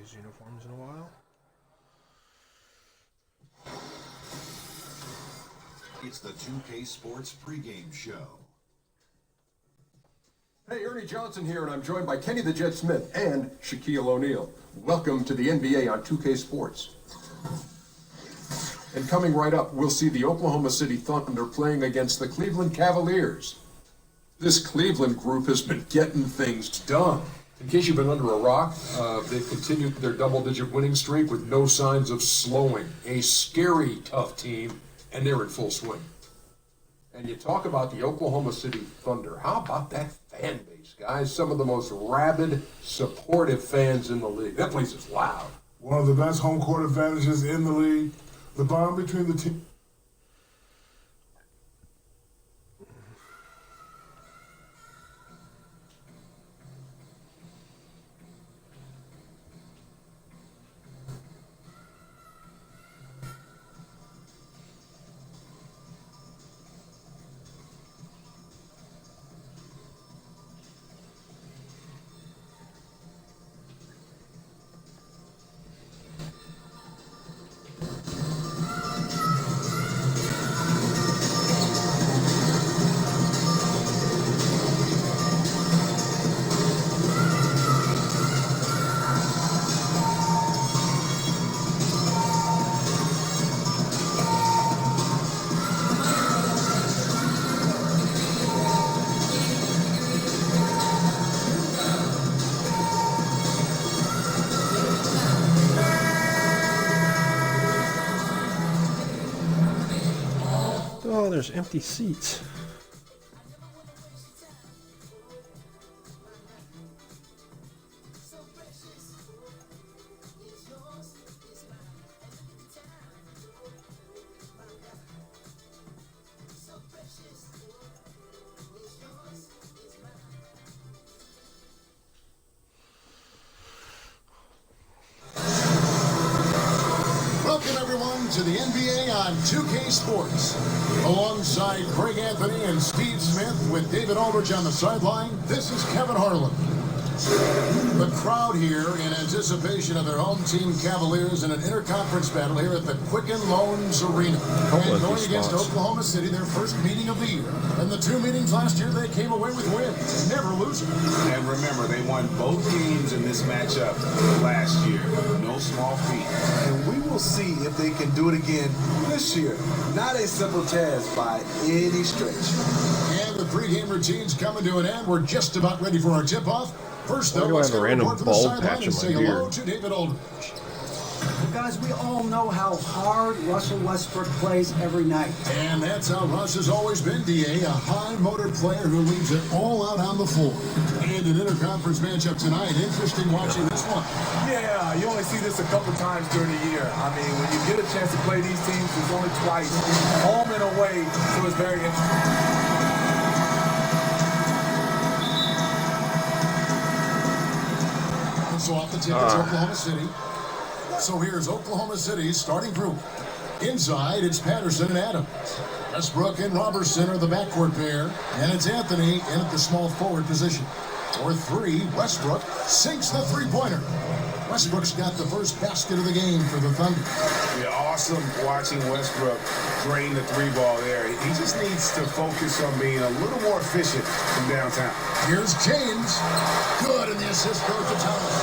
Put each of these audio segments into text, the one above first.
these uniforms in a while. It's the 2K Sports pregame show. Hey, Ernie Johnson here, and I'm joined by Kenny the Jet Smith and Shaquille O'Neal. Welcome to the NBA on 2K Sports. And coming right up, we'll see the Oklahoma City Thunder playing against the Cleveland Cavaliers. This Cleveland group has been getting things done. In case you've been under a rock, they've continued their double-digit winning streak with no signs of slowing. A scary, tough team, and they're in full swing. And you talk about the Oklahoma City Thunder. How about that fan base, guys? Some of the most rabid, supportive fans in the league. That place is loud. One of the best home court advantages in the league. The bond between the teams. Oh, there's empty seats. Welcome, everyone, to the NBA on 2K Sports. Alongside Craig Anthony and Steve Smith with David Aldridge on the sideline, this is Kevin Harlan. The crowd here in anticipation of their home team Cavaliers in an interconference battle here at the Quicken Loans Arena. And going against Oklahoma City, their first meeting of the year. And the two meetings last year, they came away with wins, never losing. And remember, they won both games in this matchup last year. No small feat. And we will see if they can do it again this year. Not a simple task by any stretch. And the pregame routine's coming to an end. We're just about ready for our tip-off. First, though, let's have a get random report from the bald sideline patch and in my say hello beard? to David Aldridge. Guys, we all know how hard Russell Westbrook plays every night. And that's how Russ has always been, D.A., a high-motor player who leaves it all out on the floor. And an interconference matchup tonight. Interesting watching this one. Yeah, you only see this a couple times during the year. I mean, when you get a chance to play these teams, it's only twice, home and away, so it's very interesting. So off the tip, it's Oklahoma City. So here's Oklahoma City's starting group. Inside, it's Patterson and Adams. Westbrook and Robertson are the backcourt pair. And it's Anthony in at the small forward position. For three, Westbrook sinks the three-pointer. Westbrook's got the first basket of the game for the Thunder. Yeah, awesome watching Westbrook drain the three ball there. He just needs to focus on being a little more efficient from downtown. Here's James. Good, and the assist goes to Thomas.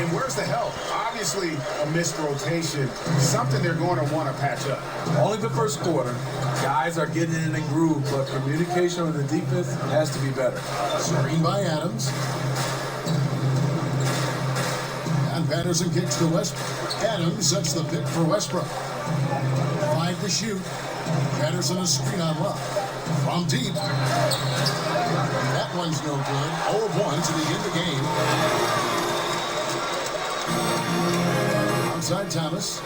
And where's the help? Obviously, a missed rotation, something they're going to want to patch up. Only the first quarter. Guys are getting in the groove, but communication with the defense has to be better. Screen by Adams. And Patterson kicks to Westbrook. Adams sets the pick for Westbrook. 5 to shoot. Patterson a screen on left. From deep. That one's no good. 0 of 1 to begin the game. Outside Thomas.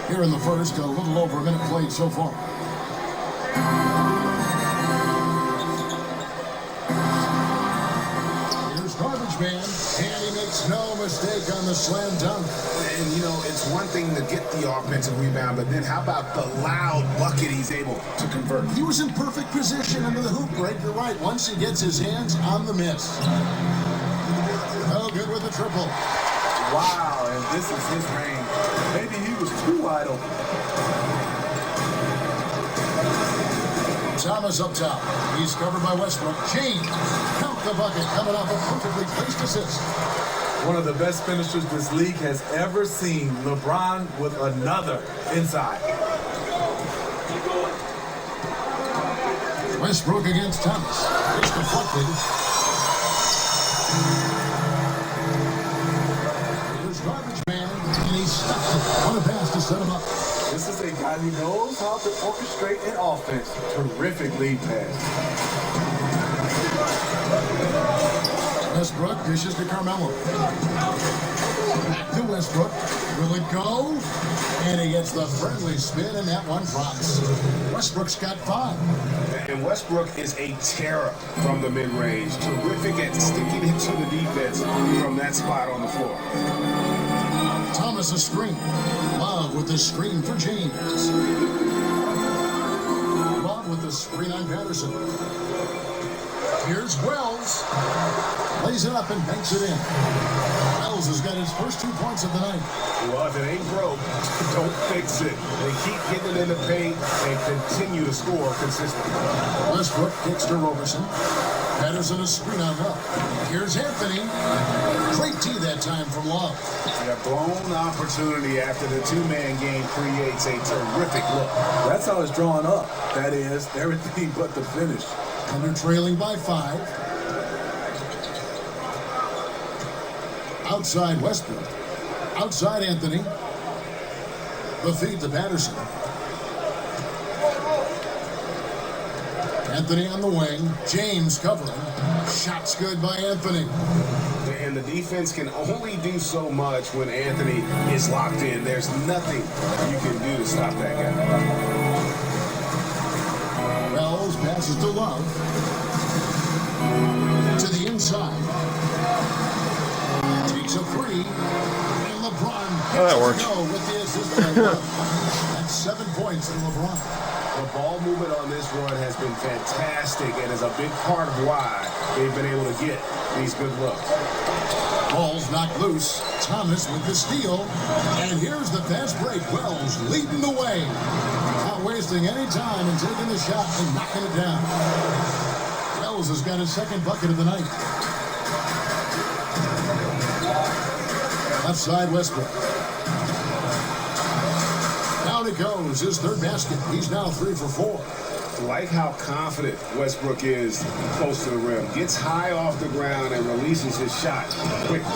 Here in the first, a little over a minute played so far. Here's Garbage Man, and he makes no mistake on the slam dunk. And, you know, it's one thing to get the offensive rebound, but then how about the loud bucket he's able to convert? He was in perfect position under the hoop break. You're right. Once he gets his hands on the miss. good with the triple. Wow, and this is his range. Maybe he was too wide open. Thomas up top. He's covered by Westbrook. James, count the bucket, coming off a perfectly placed assist. One of the best finishers this league has ever seen. LeBron with another inside. Westbrook against Thomas. It's deflected. Here's garbage man, and he stops it on a pass to set him up. This is a guy who knows how to orchestrate an offense. Terrific lead pass. Westbrook dishes to Carmelo. Back to Westbrook. Will it go? And he gets the friendly spin, and that one drops. Westbrook's got 5. And Westbrook is a terror from the mid-range. Terrific at sticking it to the defense from that spot on the floor. Thomas a screen. Love with the screen for James. Love with the screen on Patterson. Here's Wells. Lays it up and banks it in. Wells has got his first 2 points of the night. Well, if it ain't broke, don't fix it. They keep getting it in the paint and continue to score consistently. Westbrook kicks to Roberson. Patterson a screen on Love. Here's Anthony. Great D that time from Love. A blown opportunity after the two-man game creates a terrific look. That's how it's drawn up. That is, everything but the finish. Thunder trailing by 5. Outside Westbrook. Outside Anthony. The feed to Patterson. Anthony on the wing. James covering. Shots good by Anthony. And the defense can only do so much when Anthony is locked in. There's nothing you can do to stop that guy. Wells passes to Love. To the inside. Takes a 3. And LeBron Oh, that worked. go with the assist. That's 7 points for LeBron. The ball movement on this run has been fantastic and is a big part of why they've been able to get these good looks. Ball's knocked loose. Thomas with the steal. And here's the fast break. Wells leading the way. Not wasting any time and taking the shot and knocking it down. Wells has got his second bucket of the night. Left side Westbrook. Down it goes. His third basket. He's now 3 for 4. Like how confident Westbrook is close to the rim. Gets high off the ground and releases his shot quickly.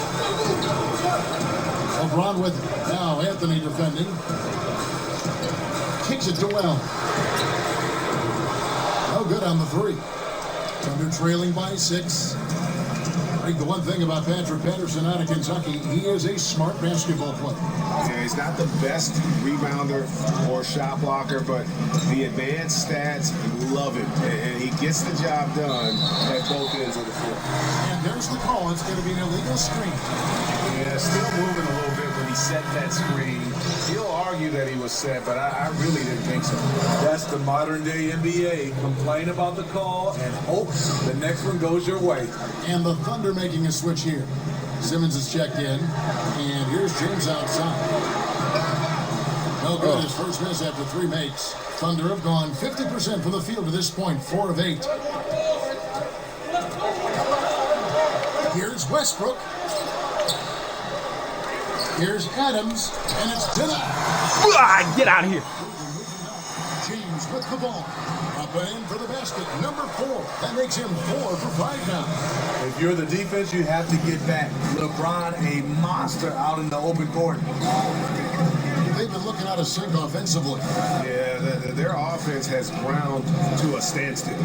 LeBron with it. Now Anthony defending. Kicks it to Wells. No good on the 3. Thunder trailing by 6. I think the one thing about Patrick Patterson out of Kentucky, he is a smart basketball player. Yeah, he's not the best rebounder or shot blocker, but the advanced stats love him. And he gets the job done at both ends of the floor. And there's the call. It's going to be an illegal screen. Yeah, still moving a little bit when he set that screen. He'll argue that he was set, but I really didn't think so. That's the modern day NBA. Complain about the call and hope the next one goes your way. And the Thunder making a switch here. Simmons is checked in. And here's James outside. No good. His first miss after 3 makes. Thunder have gone 50% from the field to this point. 4 of 8. Here's Westbrook. Here's Adams. And it's Dillon. Get out of here. James with the ball. Up and in for the basket. Number 4. That makes him 4 for 5 now. If you're the defense, you have to get back. LeBron, a monster out in the open court. They've been looking out of sync offensively. Yeah, their offense has ground to a standstill.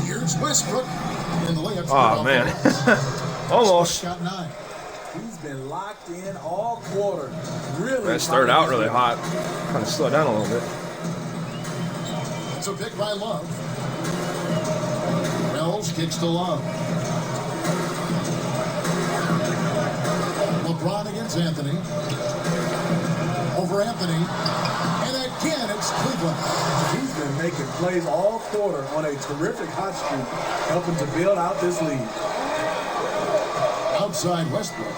Here's Westbrook. And the layup's Oh, man. Almost. Got 9. He's been locked in all quarter. Really. That started out really hot. Kind of slow down a little bit. It's a pick by Love. Wells kicks to Love. LeBron against Anthony. Over Anthony. And again, it's Cleveland. He's been making plays all quarter on a terrific hot streak, helping to build out this lead. outside Westbrook.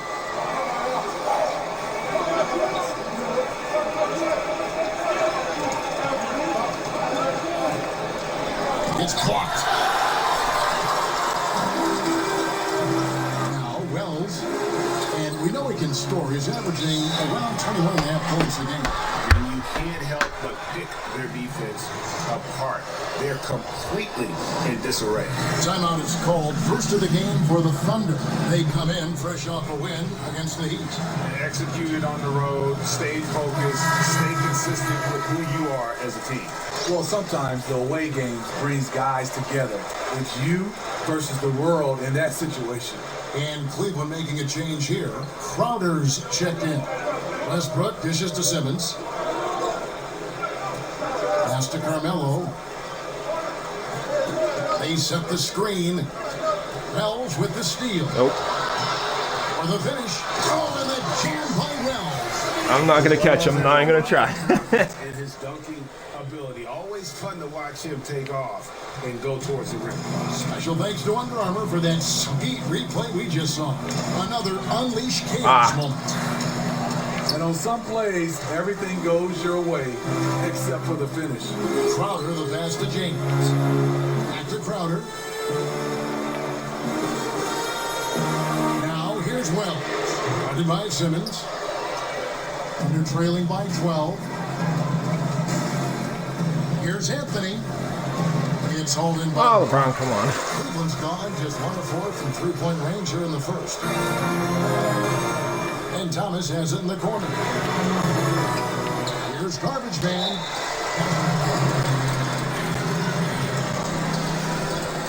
It's clocked. Now Wells, and we know he can score. He's averaging around 21.5 points a game. And you can't help but pick their defense apart. They're completely in disarray. Timeout is called. First of the game for the Thunder. They come in fresh off a win against the Heat. Executed on the road, stay focused, stay consistent with who you are as a team. Well, sometimes the away games brings guys together. It's you versus the world in that situation. And Cleveland making a change here. Crowder's checked in. Westbrook dishes to Simmons. Pass to Carmelo. They set the screen. Wells with the steal. Nope. For the finish. Oh, and the jam by Wells. I'm not going to catch him. Not even going to try. And his dunking ability. Always fun to watch him take off and go towards the rim. Special thanks to Under Armour for that speed replay we just saw. Another Unleash Chaos moment. And on some plays, everything goes your way except for the finish. Crowder, the pass to James. Back to Crowder. Now here's Wells. Guarded by Simmons. Under trailing by 12. Here's Anthony. It's hauled in by... Oh, LeBron, come on. Cleveland's gone just 1 of 4 from three-point range here in the first. And Thomas has it in the corner. Here's Garbage Man.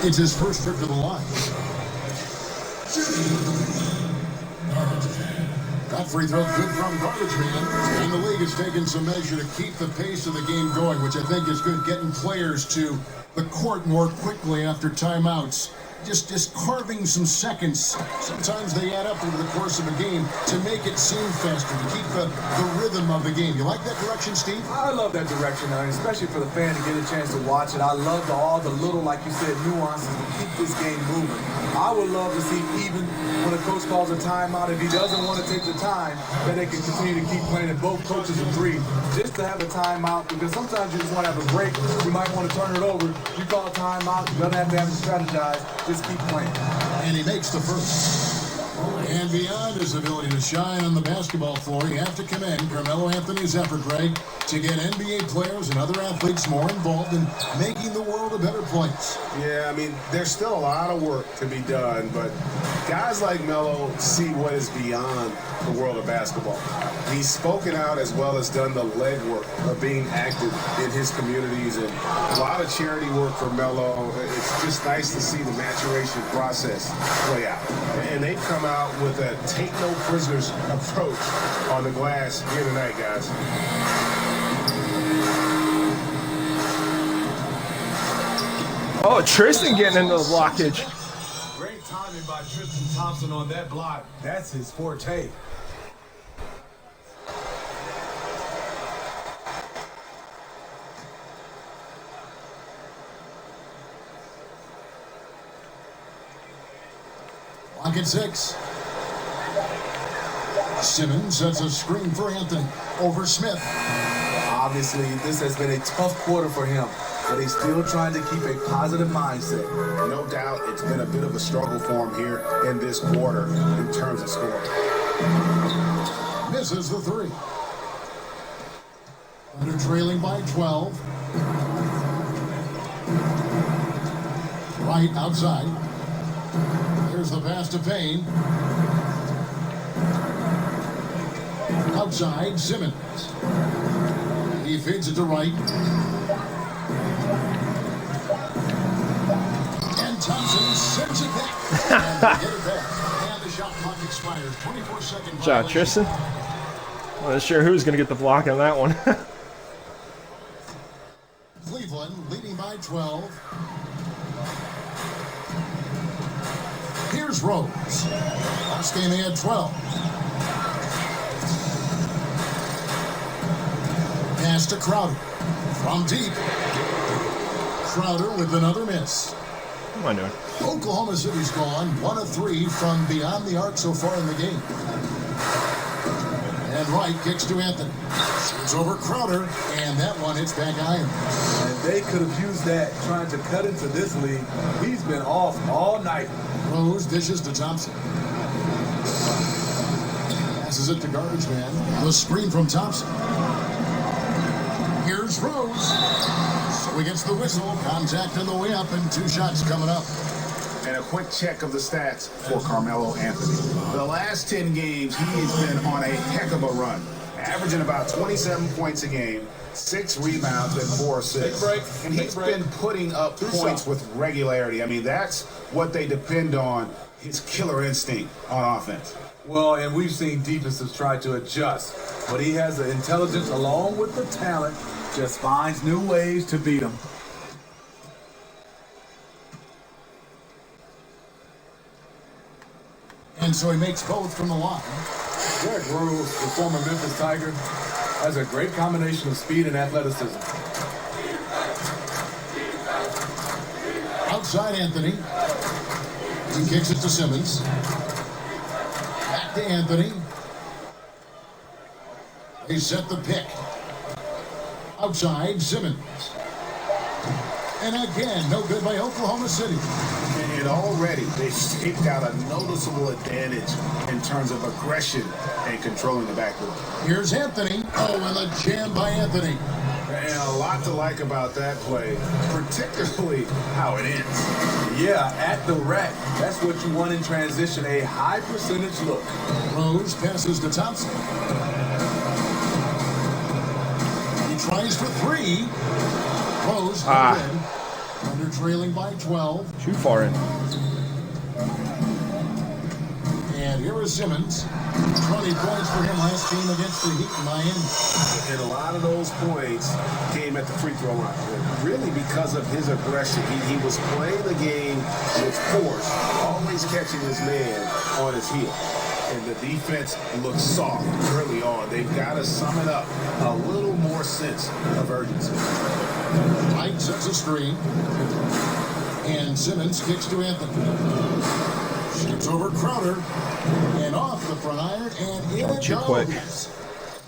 It's his first trip to the line. That free throw good from Garbage Man. And the league has taken some measure to keep the pace of the game going, which I think is good, getting players to the court more quickly after timeouts. Just carving some seconds. Sometimes they add up over the course of a game to make it seem faster, to keep the rhythm of the game. You like that direction, Steve? I love that direction, especially for the fan to get a chance to watch it. I love all the little, like you said, nuances to keep this game moving. I would love to see, even when a coach calls a timeout, if he doesn't want to take the time, that they can continue to keep playing, and both coaches agree, just to have a timeout, because sometimes you just want to have a break. You might want to turn it over. You call a timeout, you don't have to strategize. Just keep playing. And he makes the first. And beyond his ability to shine on the basketball floor, you have to commend Carmelo Anthony's effort, Greg, to get NBA players and other athletes more involved in making the world a better place. Yeah, I mean, there's still a lot of work to be done, but guys like Melo see what is beyond the world of basketball. He's spoken out as well as done the legwork of being active in his communities, and a lot of charity work for Melo. It's just nice to see the maturation process play out. And they've come out with a take no prisoners approach on the glass here tonight, guys. Oh, Tristan getting into the blockage. Great timing by Tristan Thompson on that block. That's his forte. Lock at 6. Simmons sets a screen for Anthony over Smith. Obviously, this has been a tough quarter for him, but he's still trying to keep a positive mindset. No doubt it's been a bit of a struggle for him here in this quarter in terms of scoring. Misses the 3. Under trailing by 12. Right outside. Here's the pass to Payne. Outside, Simmons. He feeds it to Wright. And Thompson sends it back. And they get it back. And the shot clock expires. 24-second. Job, Tristan. Not sure who's going to get the block on that one. Cleveland leading by 12. Here's Rose. Last game they had 12. Pass to Crowder. From deep. Crowder with another miss. What am I doing? Oklahoma City's gone 1 of 3 from beyond the arc so far in the game. And Wright kicks to Anthony. Shoots over Crowder, and that one hits back iron. And they could have used that trying to cut into this league. He's been off all night. Rose dishes to Thompson. Passes it to garbage man. The screen from Thompson. Here's Rose. So he gets the whistle. Contact on the way up, and 2 shots coming up. And a quick check of the stats for Carmelo Anthony. The last 10 games, he has been on a heck of a run, averaging about 27 points a game, 6 rebounds, and 4 assists. And he's been putting up points with regularity. I mean, that's what they depend on, his killer instinct on offense. Well, and we've seen defenses try to adjust, but he has the intelligence along with the talent, just finds new ways to beat them. And so he makes both from the line. Derrick Rose, the former Memphis Tiger, has a great combination of speed and athleticism. Outside Anthony. He kicks it to Simmons. Back to Anthony. They set the pick. Outside Simmons. And again, no good by Oklahoma City. And already they've staked out a noticeable advantage in terms of aggression and controlling the backcourt. Here's Anthony. Oh, and a jam by Anthony. And a lot to like about that play, particularly how it ends. Yeah, at the rack. That's what you want in transition, a high percentage look. Rose passes to Thompson. He tries for 3. Rose, no good. Under trailing by 12. Too far in. And here is Simmons. 20 points for him last game against the Heat in Miami. And a lot of those points came at the free throw line. Really because of his aggression. He was playing the game with force, always catching his man on his heel. And the defense looks soft early on. They've got to sum it up. A little more sense of urgency. White sets a screen. And Simmons kicks to Anthony. Shoots over Crowder. And off the front iron. And in it goes.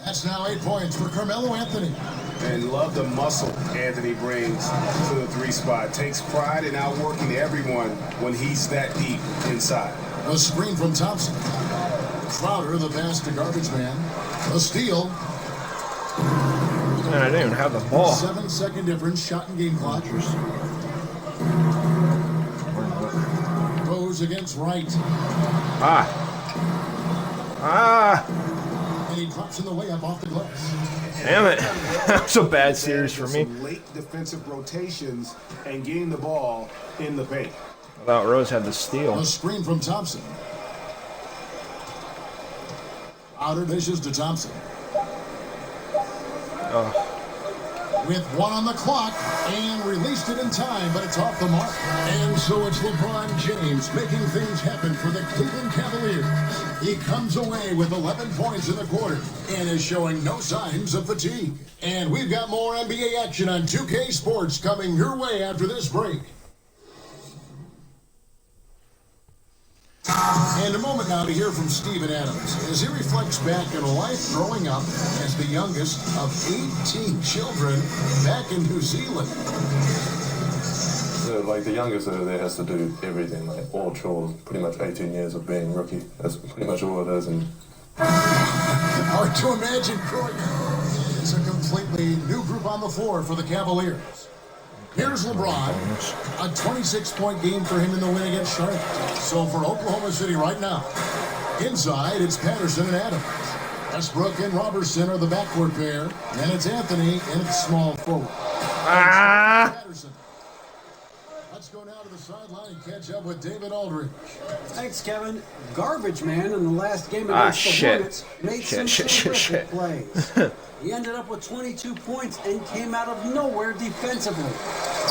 That's now 8 points for Carmelo Anthony. And love the muscle Anthony brings to the 3 spot. Takes pride in outworking everyone when he's that deep inside. A screen from Thompson. Crowder, the pass to garbage man. A steal. Man, I didn't even have the ball. 7-second difference, shot and game clock. Goes against Wright. And he drops in the way up off the glass. Damn it. That was a bad series for me. Some late defensive rotations and getting the ball in the paint. I thought Rose had the steal. A screen from Thompson. Outer dishes to Thompson. With 1 on the clock, and released it in time, but it's off the mark. And so it's LeBron James making things happen for the Cleveland Cavaliers. He comes away with 11 points in the quarter and is showing no signs of fatigue. And we've got more NBA action on 2K Sports coming your way after this break. And a moment now to hear from Steven Adams as he reflects back on a life growing up as the youngest of 18 children back in New Zealand. So, like the youngest over there has to do everything, like all chores, pretty much 18 years of being rookie. That's pretty much all it is. And hard to imagine growing up. It's a completely new group on the floor for the Cavaliers. Here's LeBron, a 26-point game for him in the win against Charlotte. So for Oklahoma City right now, inside it's Patterson and Adams. Westbrook and Robertson are the backcourt pair, and it's Anthony and it's small forward. Patterson. Let's go now to the sideline and catch up with David Aldridge. Thanks, Kevin. Garbage man in the last game against the Hornets made some terrific plays. He ended up with 22 points and came out of nowhere defensively,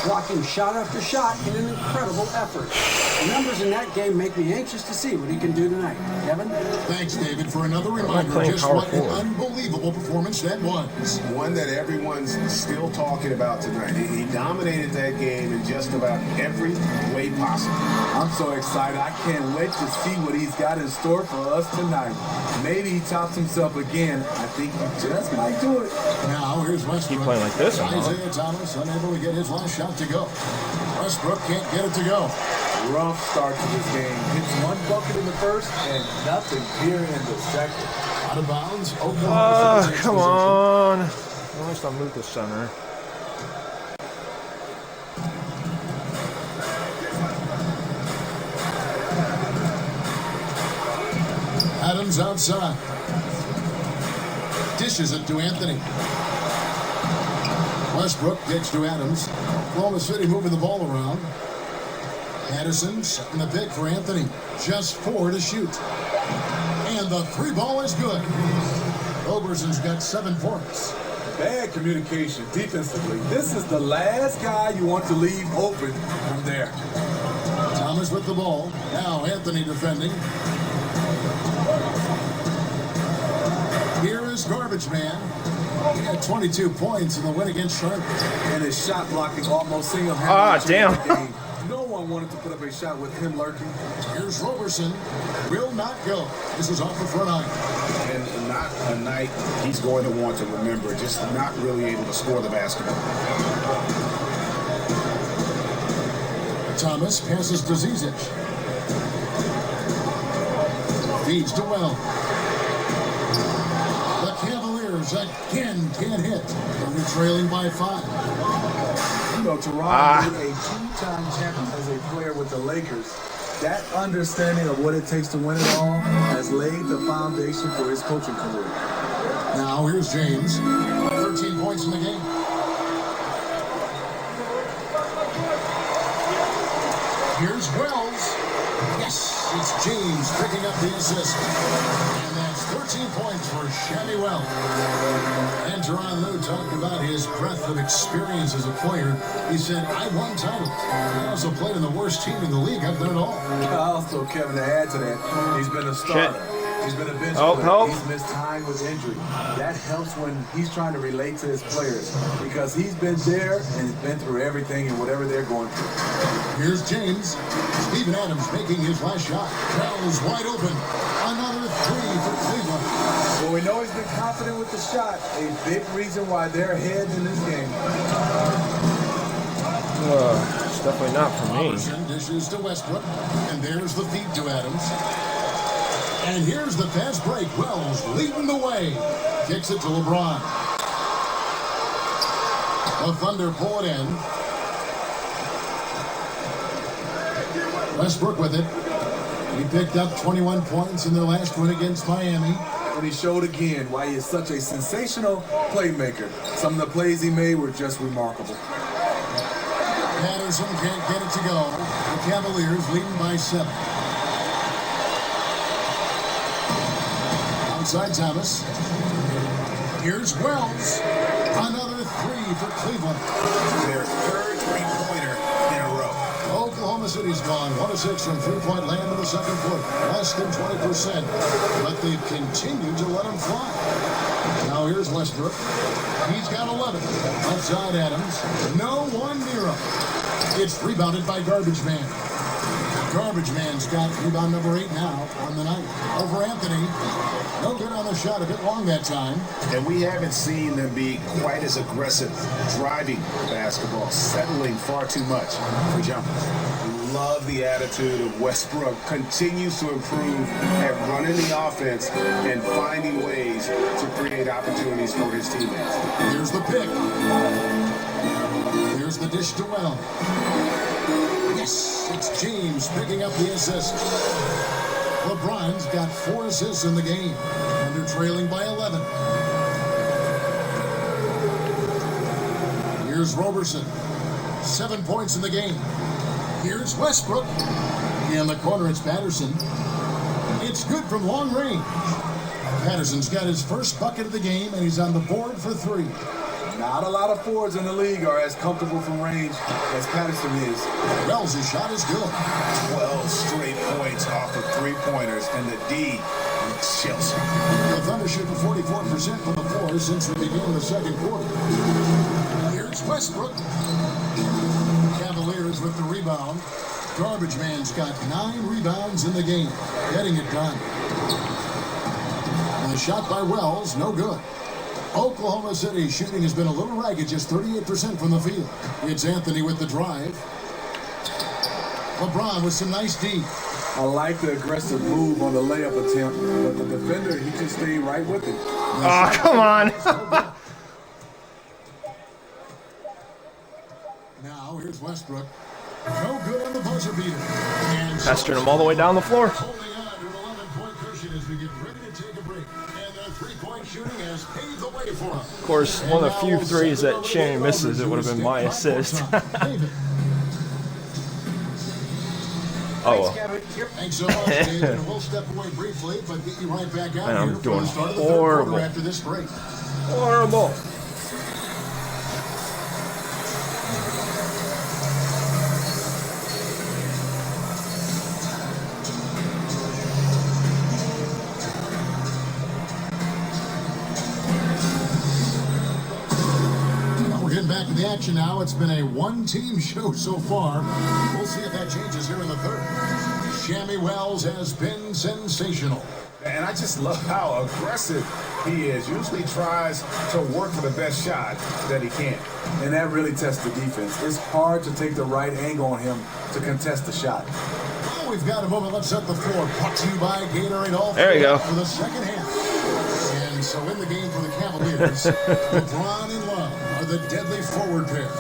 blocking shot after shot in an incredible effort. The numbers in that game make me anxious to see what he can do tonight. Kevin? Thanks, David, for another reminder of just what an unbelievable performance that was. One that everyone's still talking about tonight. He dominated that game in just about every way possible. I'm so excited. I can't wait to see what he's got in store for us tonight. Maybe he tops himself again. I think he just might do it. Now, here's Westbrook. Keep playing like this, Isaiah Thomas unable to get his last shot to go. Westbrook can't get it to go. Rough start to this game. Hits one bucket in the first and nothing here in the second. Out of bounds. Oklahoma come on. At least I'll move the center. Adams outside. Dishes it to Anthony. Westbrook gets to Adams. Oklahoma City moving the ball around. Patterson setting the pick for Anthony. Just 4 to shoot. And the 3 ball is good. Roberson's got 7 points. Bad communication defensively. This is the last guy you want to leave open from there. Thomas with the ball. Now Anthony defending. Here is Garbage Man. He had 22 points in the win against Charlotte. And his shot blocking almost single-handedly. Damn. No one wanted to put up a shot with him lurking. Here's Roberson. Will not go. This is off the front line. And not a night he's going to want to remember. Just not really able to score the basketball. Thomas passes to Zizic. Feeds to Well. The Cavaliers again can't hit. They're trailing by 5. You know, Toronto being a 2-time champion as a player with the Lakers. That understanding of what it takes to win it all has laid the foundation for his coaching career. Now here's James. 13 points in the game. Here's Wells. Yes, it's James picking up the assist. And that's 13 points for Shabby Wells. And Teron Lue talked about his breadth of experience as a player. He said, I won titles. I also played in the worst team in the league. I've done it all. Also, Kevin, to add to that, he's been a starter. He's been a bench player. He's missed time with injury. That helps when he's trying to relate to his players because he's been there and he's been through everything and whatever they're going through. Here's James. Steven Adams making his last shot. Wells wide open. Another 3 for Cleveland. Well, we know he's been confident with the shot. A big reason why they're ahead in this game. It's definitely not for me. Robertson dishes to Westbrook. And there's the feed to Adams. And here's the fast break. Wells leading the way. Kicks it to LeBron. The Thunder pull it in. Westbrook with it. He picked up 21 points in their last win against Miami. And he showed again why he is such a sensational playmaker. Some of the plays he made were just remarkable. Patterson can't get it to go. The Cavaliers leading by 7. Outside Thomas. Here's Wells. Another 3 for Cleveland. Their third three-pointer in a row. Oklahoma City's gone 1 of 6 from three-point land in the second quarter. Less than 20%. But they've continued to let them fly. Now here's Westbrook. He's got 11. Outside Adams. No one near him. It's rebounded by Garbage Man. Garbage Man's got rebound number 8 now on the night. Over Anthony. No good on the shot, a bit long that time. And we haven't seen them be quite as aggressive driving basketball, settling far too much for jumpers. Love the attitude of Westbrook. Continues to improve at running the offense and finding ways to create opportunities for his teammates. Here's the pick. Here's the dish to Well. Yes, it's James picking up the assist. LeBron's got 4 assists in the game, and they're trailing by 11. Here's Roberson. 7 points in the game. Here's Westbrook. In the corner, it's Patterson. It's good from long range. Patterson's got his first bucket of the game, and he's on the board for 3. Not a lot of forwards in the league are as comfortable from range as Patterson is. Wells' shot is good. 12 straight points off of three-pointers, and the D looks Chelsea. The Thunder shooting 44% from the floor since the beginning of the second quarter. Here's Westbrook. Cavaliers with the rebound. Garbage Man's got 9 rebounds in the game, getting it done. And the shot by Wells, no good. Oklahoma City shooting has been a little ragged, just 38% from the field. It's Anthony with the drive. LeBron with some nice D. I like the aggressive move on the layup attempt, but the defender, he just stayed right with it. Oh, come on. Now here's Westbrook. No good on the buzzer beater. And Pestering him all the way down the floor. holding on to an 11-point cushion as we get ready to take a break. And their three-point shooting has paved the way for them. Of course, one of the few threes that Shannon misses, it would have been my assist. Oh, Thanks so much, David. We'll step away briefly, but get you right back out I'm here for doing the start of the horrible. third quarter after this break. horrible. We're getting back to the action now. It's been a one-team show so far. We'll see if that changes here in the third. Shammy Wells has been sensational. And I just love how aggressive he is. Usually tries to work for the best shot that he can. And that really tests the defense. It's hard to take the right angle on him to contest the shot. Oh, we've got a moment. Let's set the floor. Brought to you by Gatorade. All There you go. for the second half. And so in the game for the Cavaliers, LeBron and Love are the deadly forward pair.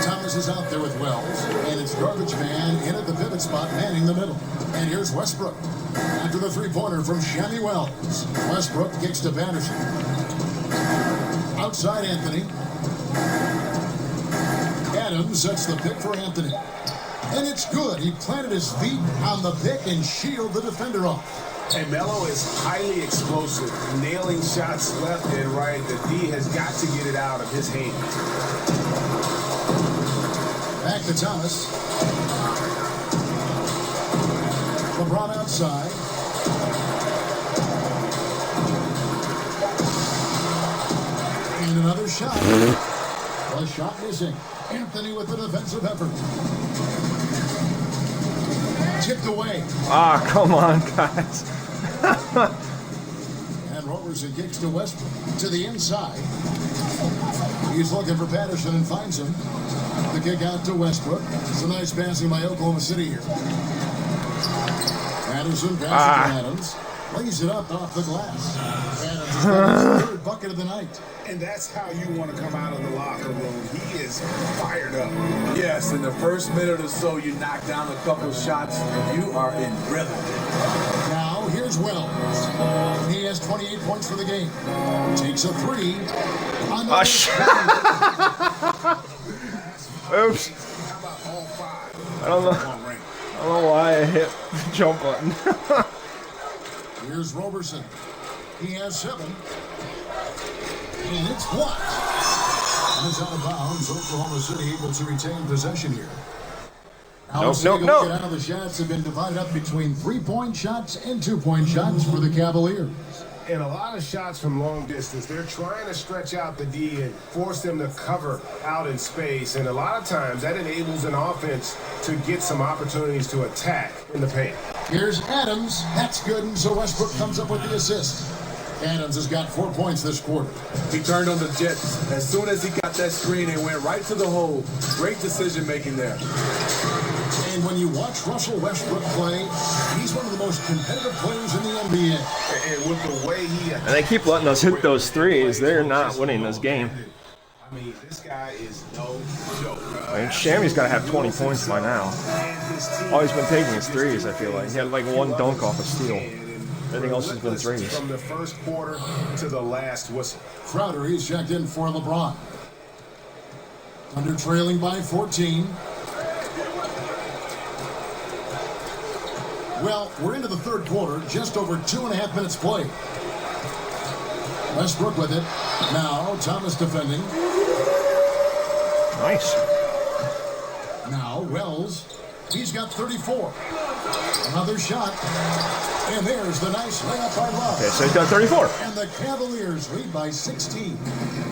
Thomas is out there with Wells, and it's Garbage Man in at the pivot spot, manning the middle. And here's Westbrook. After the three-pointer from Shammy Wells. Westbrook kicks to Patterson. Outside Anthony. Adams sets the pick for Anthony. And it's good. He planted his feet on the pick and shielded the defender off. And Melo is highly explosive, nailing shots left and right. The D has got to get it out of his hand. Back to Thomas. LeBron outside. And another shot. A shot missing. Anthony with the defensive effort. Tipped away. Ah, come on, guys. And Roberson kicks to Westbrook to the inside. He's looking for Patterson and finds him. The kick out to Westbrook. It's a nice passing by Oklahoma City here. Patterson passes to Adams. Lays it up off the glass. Adams has got his third bucket of the night. And that's how you want to come out of the locker room. He is fired up. Yes, in the first minute or so, you knock down a couple shots, and you are in rhythm. Now, here's Wells. He has 28 points for the game. Takes a three. Oh, shit. Oops. I don't know why I hit the jump button. Here's Roberson. He has 7. And it's blocked. And it's out of bounds. Oklahoma City able to retain possession here. Nope. Out of the shots have been divided up between 3-point shots and 2-point shots for the Cavaliers. And a lot of shots from long distance. They're trying to stretch out the D and force them to cover out in space. And a lot of times that enables an offense to get some opportunities to attack in the paint. Here's Adams. That's good. And so Westbrook comes up with the assist. Adams has got 4 points this quarter. He turned on the Jets. As soon as he got that screen, he went right to the hole. Great decision making there. And when you watch Russell Westbrook play, he's one of the most competitive players in the NBA. And with the way he... And they keep letting us hit those threes. They're not winning this game. I mean, this guy is no joke. I mean, Shammy's got to have 20 points by now. All he's been taking is threes, I feel like. He had like one dunk off a steal. Everything else has been threes. From the first quarter to the last whistle. Crowder, he's checked in for LeBron. Under trailing by 14. Well, we're into the third quarter, just over 2.5 minutes played. Westbrook with it. Now, Thomas defending. Nice. Now Wells, he's got 34. Another shot, and there's the nice layup by Love. Okay, so he's got 34. And the Cavaliers lead by 16.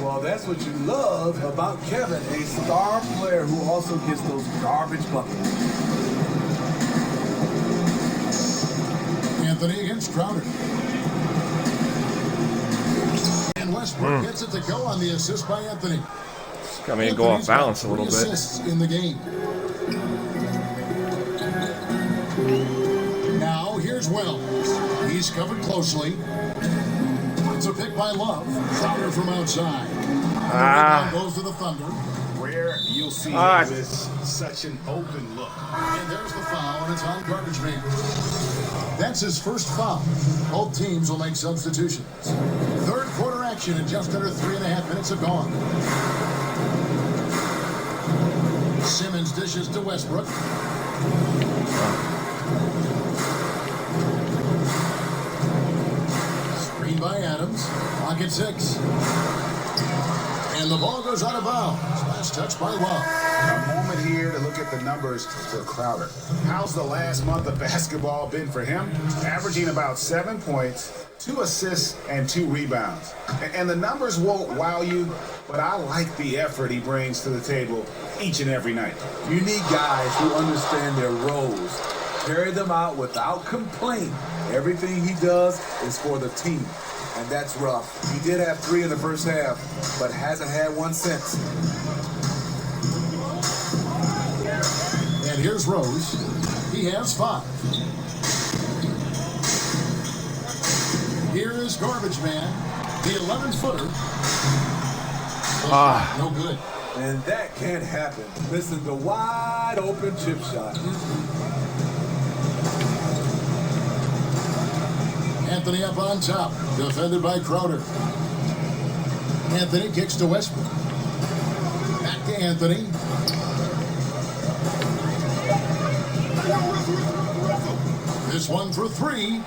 Well, that's what you love about Kevin, a star player who also gets those garbage buckets. Anthony against Crowder. And Westbrook gets it to go on the assist by Anthony. Got me to go off balance a little bit. Assists in the game. Now here's Wells. He's covered closely. It's a pick by Love. Crowder from outside. And the goes to the Thunder. Where you'll see him is such an open look. And there's the foul, and it's on Garbage Man. That's his first foul. Both teams will make substitutions. Third quarter action in just under 3.5 minutes have gone. Simmons dishes to Westbrook. Screen by Adams. Clock at 6. And the ball goes out of bounds. Last touch by Love. A moment here to look at the numbers for Crowder. How's the last month of basketball been for him? Averaging about 7 points, 2 assists, and 2 rebounds. And the numbers won't wow you, but I like the effort he brings to the table each and every night. You need guys who understand their roles, carry them out without complaint. Everything he does is for the team, and that's rough. He did have 3 in the first half, but hasn't had one since. And here's Rose. He has 5. Here is Garbage Man, the 11-footer. No good. And that can't happen. Listen, the wide open chip shot. Anthony up on top, defended by Crowder. Anthony kicks to Westbrook. Back to Anthony. This one for 3.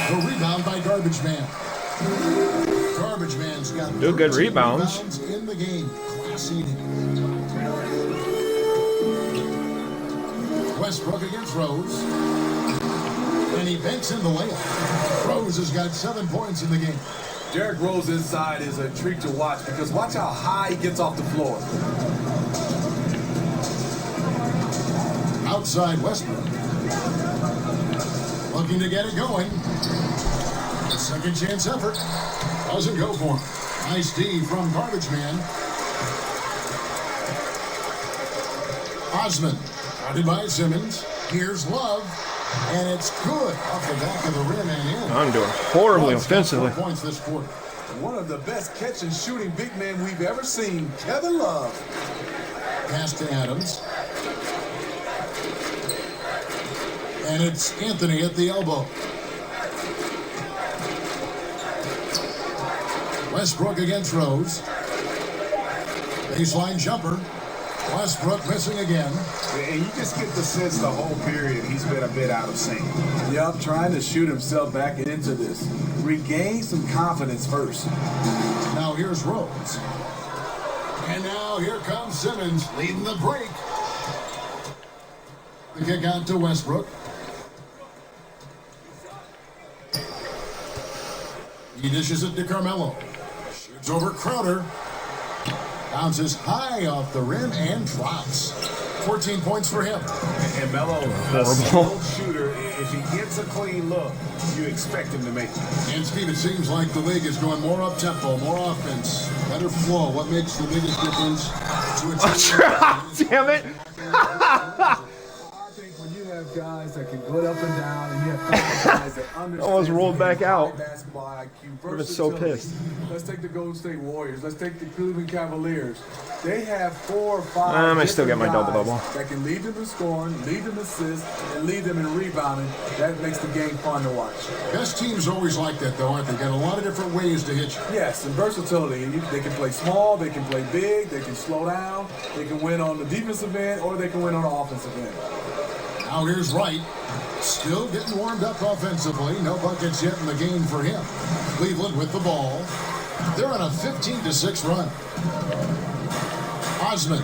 The rebound by Garbage Man. Garbage Man's got good rebounds in the game. Class eating. Westbrook against Rose. And he banks in the layup. Rose has got 7 points in the game. Derrick Rose inside is a treat to watch because watch how high he gets off the floor. Outside Westbrook. Looking to get it going. A second chance effort. Doesn't go for him. Nice D from Garbage Man. Osman. Guarded by Simmons. Here's Love. And it's good off the back of the rim and in. I'm doing horribly offensively. 4 points this quarter. One of the best catch and shooting big men we've ever seen, Kevin Love. Pass to Adams. And it's Anthony at the elbow. Westbrook against Rose. Baseline jumper. Westbrook missing again. And you just get the sense the whole period he's been a bit out of sync. Yep, trying to shoot himself back into this. Regain some confidence first. Now here's Rose. And now here comes Simmons leading the break. The kick out to Westbrook. He dishes it to Carmelo. Shoots over Crowder. Bounces high off the rim and drops. 14 points for him. And Melo, a skilled shooter, if he gets a clean look, you expect him to make it. And Steve, it seems like the league is going more up-tempo, more offense, better flow. What makes the biggest difference to a team? Damn it. I think when you have guys that can go up and down, and you have guys that understand Almost rolled back out. basketball IQ, I've been so versatility. pissed. Let's take the Golden State Warriors. Let's take the Cleveland Cavaliers. They have 4 or 5 I might still get my different double-double. guys that can lead them in scoring, lead them in assists, and lead them in rebounding. That makes the game fun to watch. Best teams always like that, though, aren't they? Got a lot of different ways to hit you. Yes, and versatility. They can play small, they can play big, they can slow down, they can win on the defensive end, or they can win on the offensive end. Now here's Wright. Still getting warmed up offensively. No buckets yet in the game for him. Cleveland with the ball. They're on a 15-6 run. Osmond.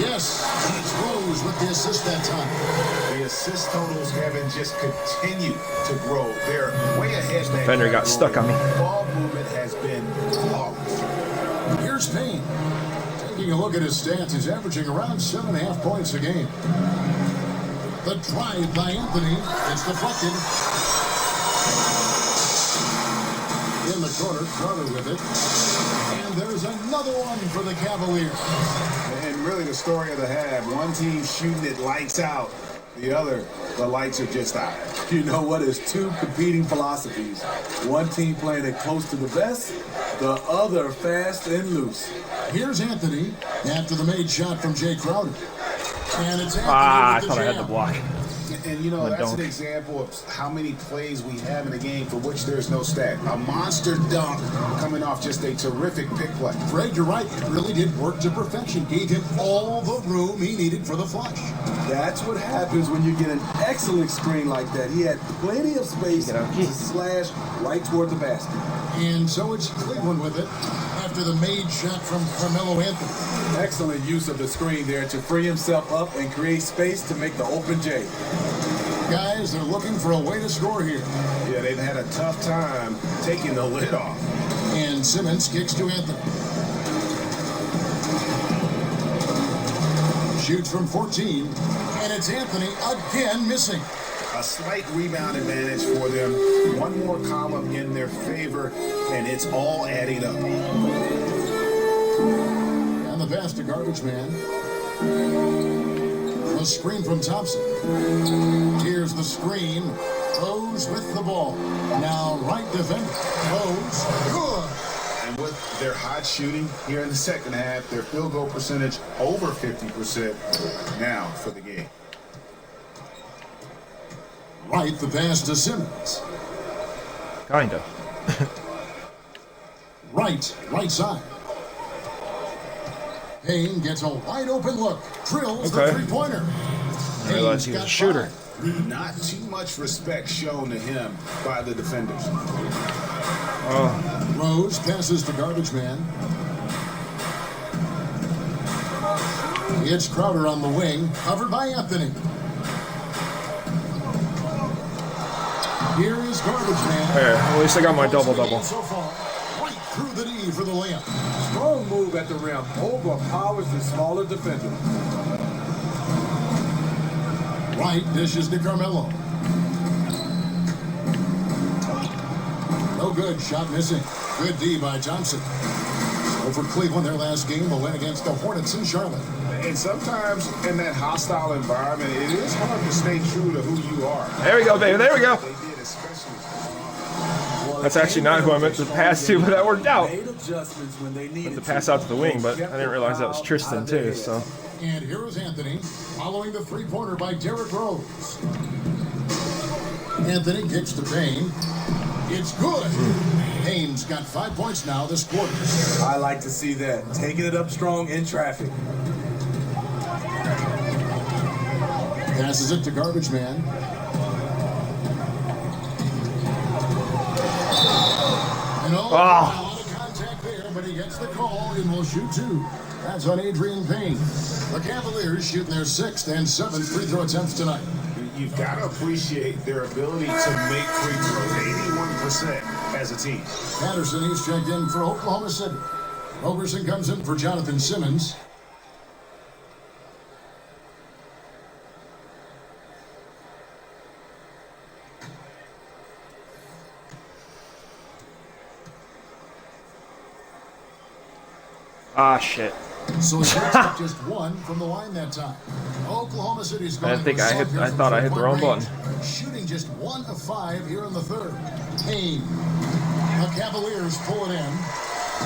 Yes, it's Rose with the assist that time. The assist totals haven't just continued to grow. They're way ahead. Defender got stuck on me. Ball movement has been flawless. Here's Payne. Taking a look at his stats, he's averaging around 7.5 points a game. The drive by Anthony. It's deflected. In the corner, Crowder with it. And there's another one for the Cavaliers. And really the story of the half. One team shooting it lights out. The other, the lights are just out. You know what? It's two competing philosophies. One team playing it close to the vest, the other fast and loose. Here's Anthony after the made shot from Jay Crowder. And it's Anthony I with the thought I had jam. the block. And you know, that's an example of how many plays we have in a game for which there's no stat. A monster dunk coming off just a terrific pick play. Fred, you're right. It really did work to perfection. Gave him all the room he needed for the flush. That's what happens when you get an excellent screen like that. He had plenty of space to slash right toward the basket. And so it's Cleveland with it after the made shot from Carmelo Anthony. Excellent use of the screen there to free himself up and create space to make the open J. Guys, they're looking for a way to score here. Yeah, they've had a tough time taking the lid off. And Simmons kicks to Anthony. Shoots from 14, and it's Anthony again missing. A slight rebound advantage for them. One more column in their favor, and it's all adding up. And the pass to Garbage Man. The screen from Thompson. Here's the screen. Rose with the ball. Now right defender. Rose. Good. And with their hot shooting here in the second half, their field goal percentage over 50% now for the game. Right, the pass to Simmons. Kinda. Right side. Payne gets a wide open look. Drills the three-pointer. I realized he was a shooter. Not too much respect shown to him by the defenders. Rose passes to Garbage Man. It's Crowder on the wing, covered by Anthony. Here is Garbage Man. There, at least I got my double-double. So far, right through the knee for the layup. Strong move at the rim. Overpowers the smaller defender. Right dishes to Carmelo. No good, shot missing. Good D by Thompson. So for Cleveland, their last game, a win against the Hornets in Charlotte. And sometimes in that hostile environment, it is hard to stay true to who you are. There we go, baby. There we go. They did, especially. That's actually not who I meant to pass to, but that worked out. Made adjustments when they needed To pass out to the wing, but I didn't realize that was Tristan too. So And here is Anthony, following the three-pointer by Derrick Rose. Anthony kicks to Payne. It's good. Payne's got 5 points now this quarter. I like to see that. Taking it up strong in traffic. Passes it to Garbage Man. And a lot of contact there, but he gets the call and will shoot two. That's on Adrian Payne. The Cavaliers shooting their 6th and 7th free throw attempts tonight. You've got to appreciate their ability to make free throws, 81% as a team. Patterson, he's checked in for Oklahoma City. Roberson comes in for Jonathan Simmons. ah shit. So he picks up just one from the line that time. Oklahoma City's going I think I thought I hit the wrong button. Shooting just 1 of 5 here in the third. Payne. The Cavaliers pull it in.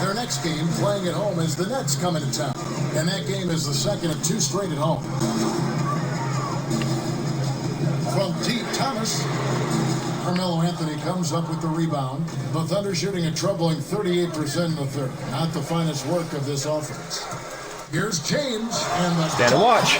Their next game playing at home is the Nets coming to town. And that game is the second of 2 straight at home. From deep, Thomas. Carmelo Anthony comes up with the rebound. The Thunder shooting a troubling 38% in the third. Not the finest work of this offense. Here's James and the Stand and watch.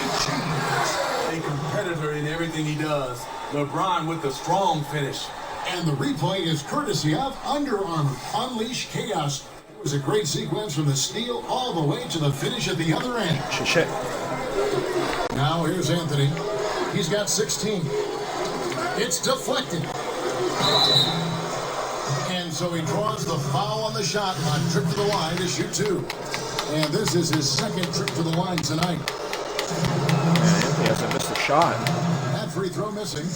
A competitor in everything he does. LeBron with the strong finish. And the replay is courtesy of Under Armour. Unleash chaos It was a great sequence from the steal all the way to the finish at the other end. Shit. Now here's Anthony. He's got 16. It's deflected. And so he draws the foul on the shot on trip to the line to shoot 2. And this is his second trip to the line tonight. Man, Anthony hasn't missed a shot. That free throw missing.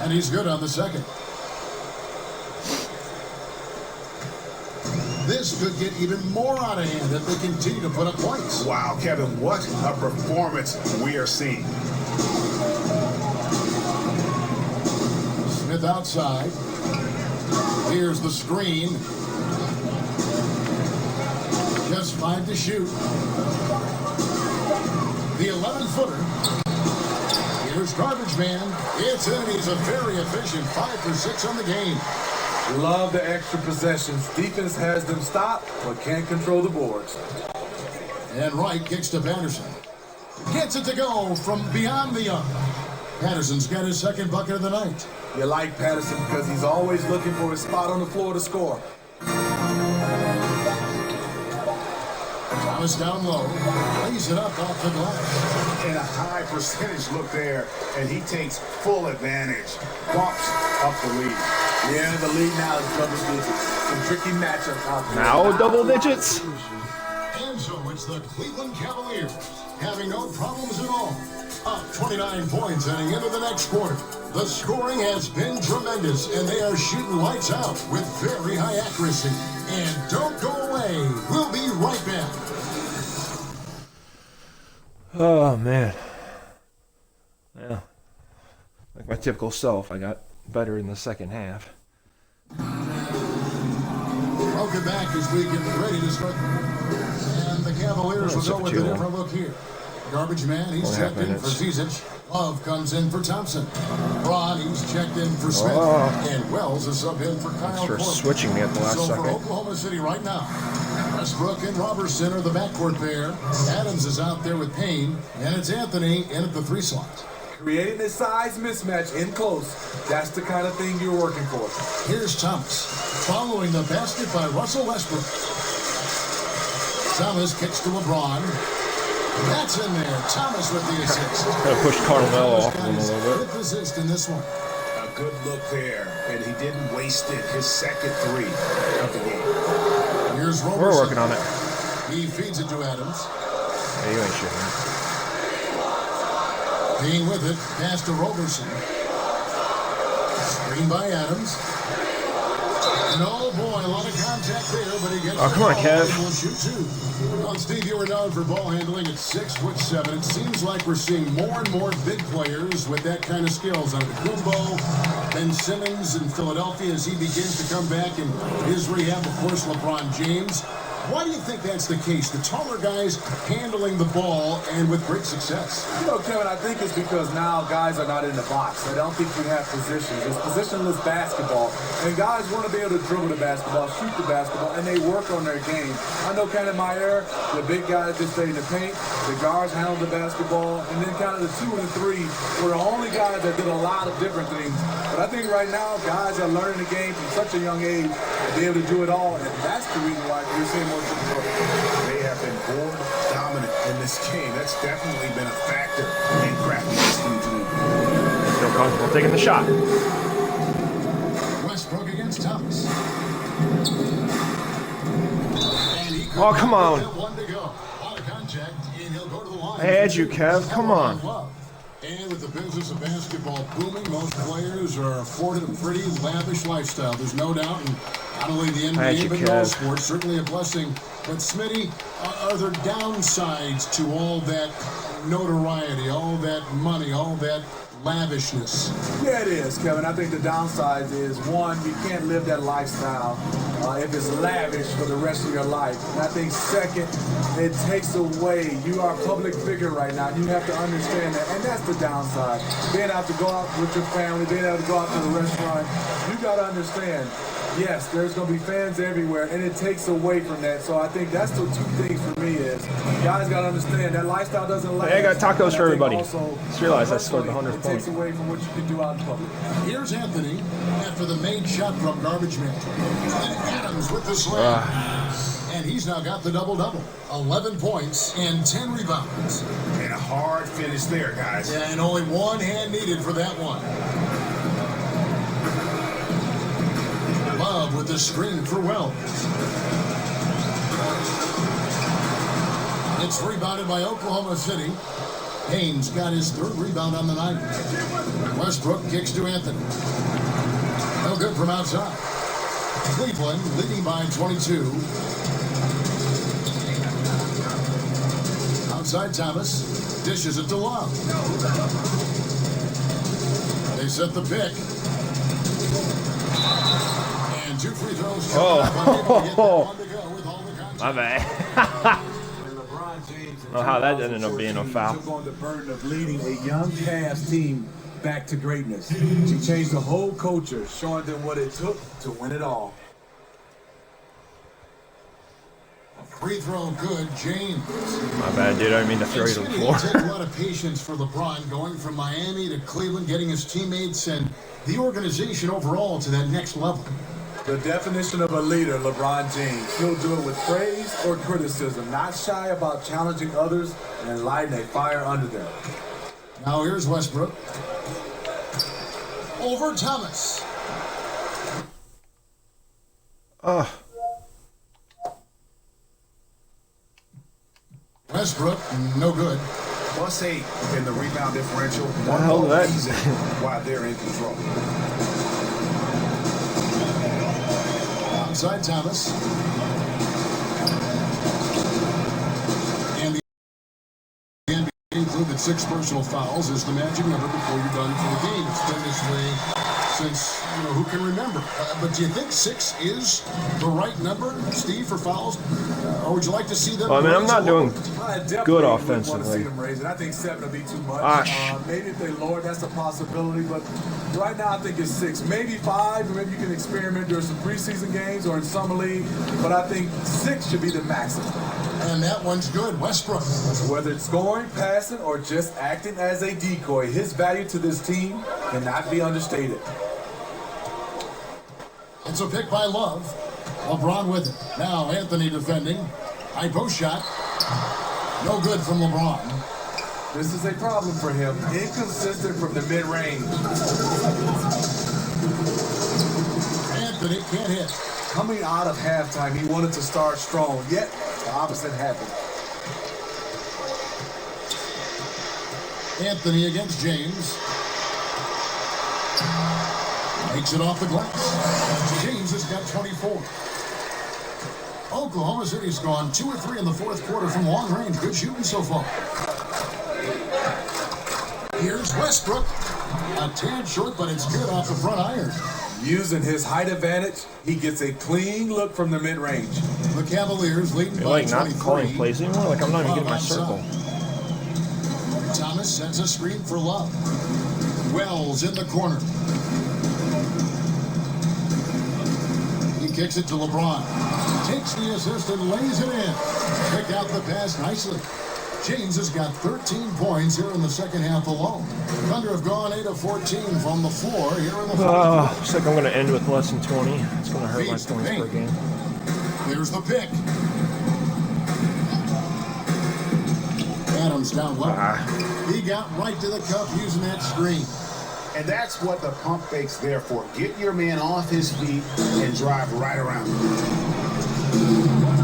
And he's good on the second. This could get even more out of hand if they continue to put up points. Wow, Kevin, what a performance we are seeing. Smith outside. Here's the screen. Just 5 to shoot. The 11-footer. Here's Garbage Man. It's in. He's a very efficient 5 for 6 on the game. Love the extra possessions. Defense has them stopped, but can't control the boards. And Wright kicks to Patterson. Gets it to go from beyond the arc. Patterson's got his second bucket of the night. You like Patterson because he's always looking for his spot on the floor to score. Thomas down low. Lays it up off the glass. And a high percentage look there, and he takes full advantage. Bumps up the lead. Yeah, the lead now is double digits. Some tricky matchups out there. Now double digits. And so it's the Cleveland Cavaliers having no problems at all. Up 29 points heading into the next quarter. The scoring has been tremendous, and they are shooting lights out with very high accuracy. And don't go away. We'll be right back. Oh, man. Yeah. Like my typical self, I got better in the second half. Welcome back as we get ready to start. And the Cavaliers will go with a different look here. Garbage Man, he's checked in for Zizic. Love comes in for Thompson. Braun, he's checked in for Smith. And Wells is sub in for Kyle Thanks for Korver. switching me at the last second. For Oklahoma City right now, Westbrook and Robertson are the backcourt pair. Adams is out there with Payne. And it's Anthony in at the 3 slot. Creating a size mismatch in close. That's the kind of thing you're working for. Here's Thomas. Following the basket by Russell Westbrook. Thomas kicks to LeBron. That's in there. Thomas with the assist. Gotta push Carmelo off of him a little bit. Fifth assist in this one. A good look there, and he didn't waste it. His second 3 of the game. Here's Robertson. We're working on it. He feeds it to Adams. Yeah, you ain't shooting. Payne with it. Pass to Robertson. Screen by Adams. No, boy, a lot of contact there, but he gets come on, Kev. We'll shoot 2. Well, Steve, you were known for ball handling at 6'7". It seems like we're seeing more and more big players with that kind of skills. Kumbo, Ben Simmons in Philadelphia as he begins to come back in his rehab. Of course, LeBron James. Why do you think that's the case? The taller guys handling the ball and with great success. You know, Kevin, I think it's because now guys are not in the box. I don't think you have positions. It's positionless basketball. And guys want to be able to dribble the basketball, shoot the basketball, and they work on their game. I know kind of my era, the big guys just stay in the paint, the guards handle the basketball, and then kind of the 2 and 3 were the only guys that did a lot of different things. But I think right now, guys are learning the game from such a young age to be able to do it all, and that's the reason why we're seeing more. They have been board dominant in this game. That's definitely been a factor in cracking this team tonight. Feel comfortable taking the shot. Westbrook against Thomas. Oh, come on. One to go. Out of contact, and he'll go to the line. I had you, Kev. Come on. And with the business of basketball booming, most players are afforded a pretty lavish lifestyle. There's no doubt. And not only the NBA, but in all sports, certainly a blessing. But Smitty, are there downsides to all that notoriety, all that money, all that lavishness? Yeah, it is, Kevin. I think the downside is, one, you can't live that lifestyle if it's lavish for the rest of your life. And I think, second, it takes away. You are a public figure right now. You have to understand that. And that's the downside. Being able to go out with your family, being able to go out to the restaurant, you got to understand. yes, there's going to be fans everywhere, and it takes away from that. So I think that's the two things for me is guys got to understand that lifestyle doesn't last. Hey, I got tacos for everybody. Also, Just realized I scored the 100th It point. takes away from what you can do out in public. Here's Anthony after the made shot from garbage man. And Adams with the slam. And he's now got the double-double. 11 points and 10 rebounds. And a hard finish there, guys. Yeah, and only one hand needed for that one. Love with the screen for Wells. It's rebounded by Oklahoma City. Haynes got his third rebound on the night. Westbrook kicks to Anthony. No good from outside. Cleveland leading by 22. Outside Thomas. Dishes it to Love. They set the pick. And 2 free throws. Oh, my bad. Oh, how that ended up being a foul. Took on the burden of leading a young Cavs team back to greatness. She changed the whole culture, showing them what it took to win it all. Free throw good, James. My bad, dude. I didn't mean to throw you to the floor. It takes a lot of patience for LeBron going from Miami to Cleveland, getting his teammates and the organization overall to that next level. The definition of a leader, LeBron James. He'll do it with praise or criticism, not shy about challenging others and lighting a fire under them. Now here's Westbrook. Over Thomas. Westbrook, no good. +8 in the rebound differential. The hell is that? Reason why they're in control. Outside Thomas. And the NBA included 6 personal fouls as the magic number before you're done for the game. It's been this way since, who can remember? But do you think 6 is the right number, Steve, for fouls? Or would you like to see them? Well, I mean, I'm not doing good Want to see offensively. them raise it. I think 7 would be too much. Maybe if they lower, that's a possibility. But right now, I think it's 6, maybe 5. Or maybe you can experiment during some preseason games or in summer league. But I think 6 should be the maximum. And that one's good, Westbrook. Whether it's scoring, passing, or just acting as a decoy, his value to this team cannot be understated. It's a pick by Love. LeBron with it. Now Anthony defending. High post shot. No good from LeBron. This is a problem for him. Inconsistent from the mid-range. Anthony can't hit. Coming out of halftime, he wanted to start strong, yet the opposite happened. Anthony against James. Makes it off the glass. James has got 24. Oklahoma City's gone 2 or 3 in the fourth quarter from long range. Good shooting so far. Here's Westbrook. A tad short, but it's good off the front iron. Using his height advantage, he gets a clean look from the mid-range. The Cavaliers leading You're by like not 23. calling plays anymore? Like I'm not even getting my circle. Thomas sends a screen for Love. Wells in the corner. He kicks it to LeBron. Takes the assist and lays it in. Picked out the pass nicely. James has got 13 points here in the second half alone. Thunder have gone 8 of 14 from the floor here in the fourth quarter. Looks like I'm going to end with less than 20. It's going to hurt my points per game. Here's the pick. Adams down low. He got right to the cup using that screen. And that's what the pump fake's there for. Get your man off his feet and drive right around him.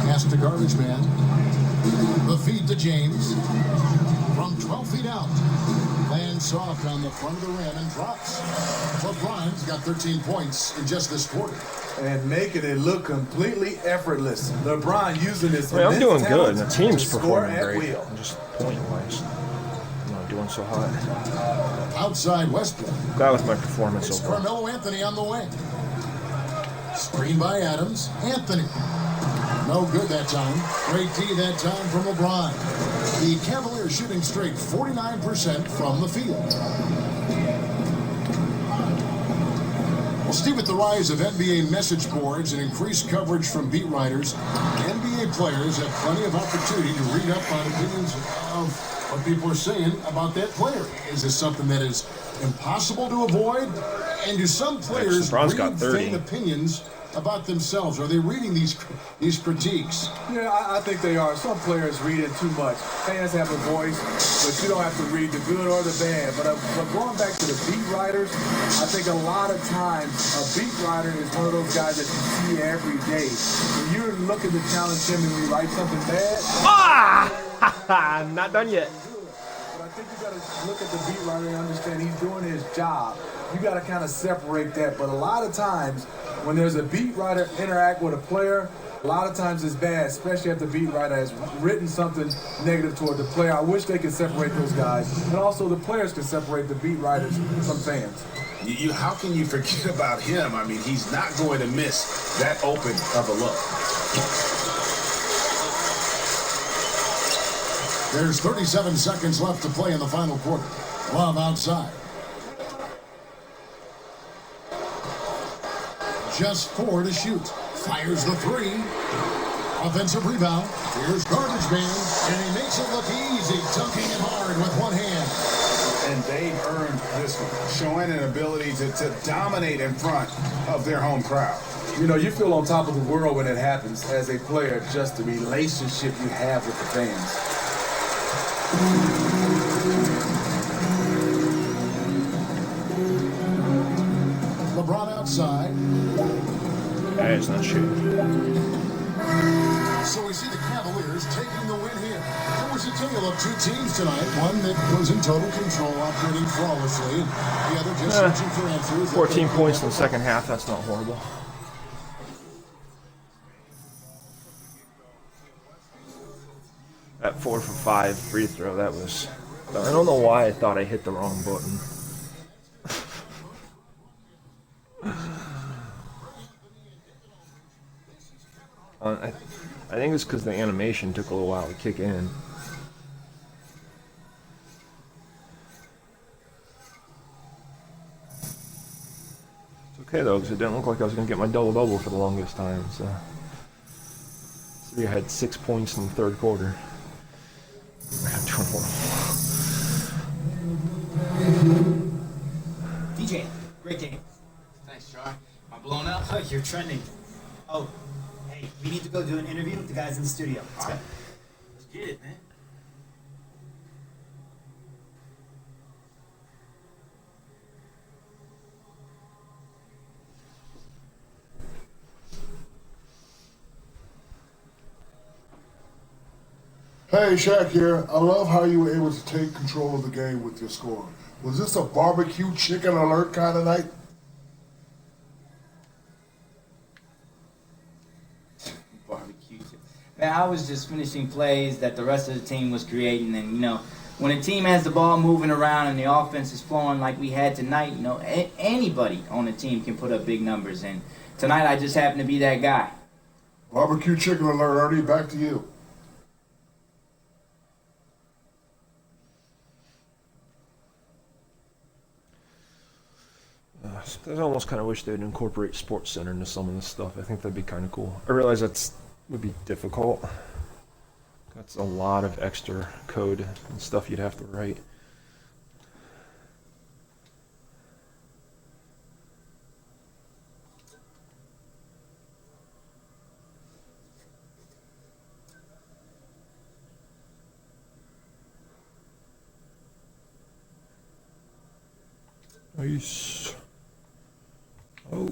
Pass to garbage man. The feed to James. From 12 feet out. Lands soft on the front of the rim and drops. LeBron's got 13 points in just this quarter. And making it look completely effortless. LeBron using his I'm doing good, and the talent team's to score performing at great. will. I'm just point-wise. I'm not doing so hot. Outside Westbrook. Glad with my performance It's overall. Carmelo Anthony on the way. Screen by Adams. Anthony. No good that time. Great D that time from LeBron. The Cavaliers shooting straight 49% from the field. Well, Steve, with the rise of NBA message boards and increased coverage from beat writers, NBA players have plenty of opportunity to read up on opinions of what people are saying about that player. Is this something that is impossible to avoid? And do some players read vain opinions about themselves? Are they reading these critiques? Yeah, I think they are. Some players read it too much. Fans have a voice, but you don't have to read the good or the bad. But going back to the beat writers, I think a lot of times a beat writer is one of those guys that you see every day. When you're looking to challenge him and you write something bad. I'm not done yet. But I think you got to look at the beat writer and understand he's doing his job. You got to kind of separate that. But a lot of times, when there's a beat writer interact with a player, a lot of times it's bad, especially if the beat writer has written something negative toward the player. I wish they could separate those guys. And also the players can separate the beat writers from fans. How can you forget about him? I mean, he's not going to miss that open of a look. There's 37 seconds left to play in the final quarter. Love outside. Just 4 to shoot. Fires the 3. Offensive rebound. Here's Garbage Man, and he makes it look easy, dunking it hard with one hand. And they've earned this one, showing an ability to dominate in front of their home crowd. You know, you feel on top of the world when it happens as a player, just the relationship you have with the fans. LeBron outside. That is not shooting. So we see the Cavaliers taking the win here. It was a tale of 2 teams tonight. One that was in total control, operating flawlessly, and the other just searching for answers. 14 points in the second half. That's not horrible. That 4 for 5 free throw, that was... I don't know why I thought I hit the wrong button. I think it's because the animation took a little while to kick in. It's okay though, because it didn't look like I was going to get my double-double for the longest time, so... I had 6 points in the third quarter. I'm doing horrible. DJ, great game. Thanks, Char. Am I blown up? Oh, you're trending. Oh, hey, we need to go do an interview with the guys in the studio. Let's go. Let's get it, man. Hey, Shaq here. I love how you were able to take control of the game with your score. Was this a barbecue chicken alert kind of night? Barbecue. Man, I was just finishing plays that the rest of the team was creating, and you know, when a team has the ball moving around and the offense is flowing like we had tonight, you know, anybody on the team can put up big numbers, and tonight I just happened to be that guy. Barbecue chicken alert, Ernie. Back to you. I almost kind of wish they'd incorporate Sports Center into some of this stuff. I think that'd be kind of cool. I realize would be difficult. That's a lot of extra code and stuff you'd have to write. Nice. Oh.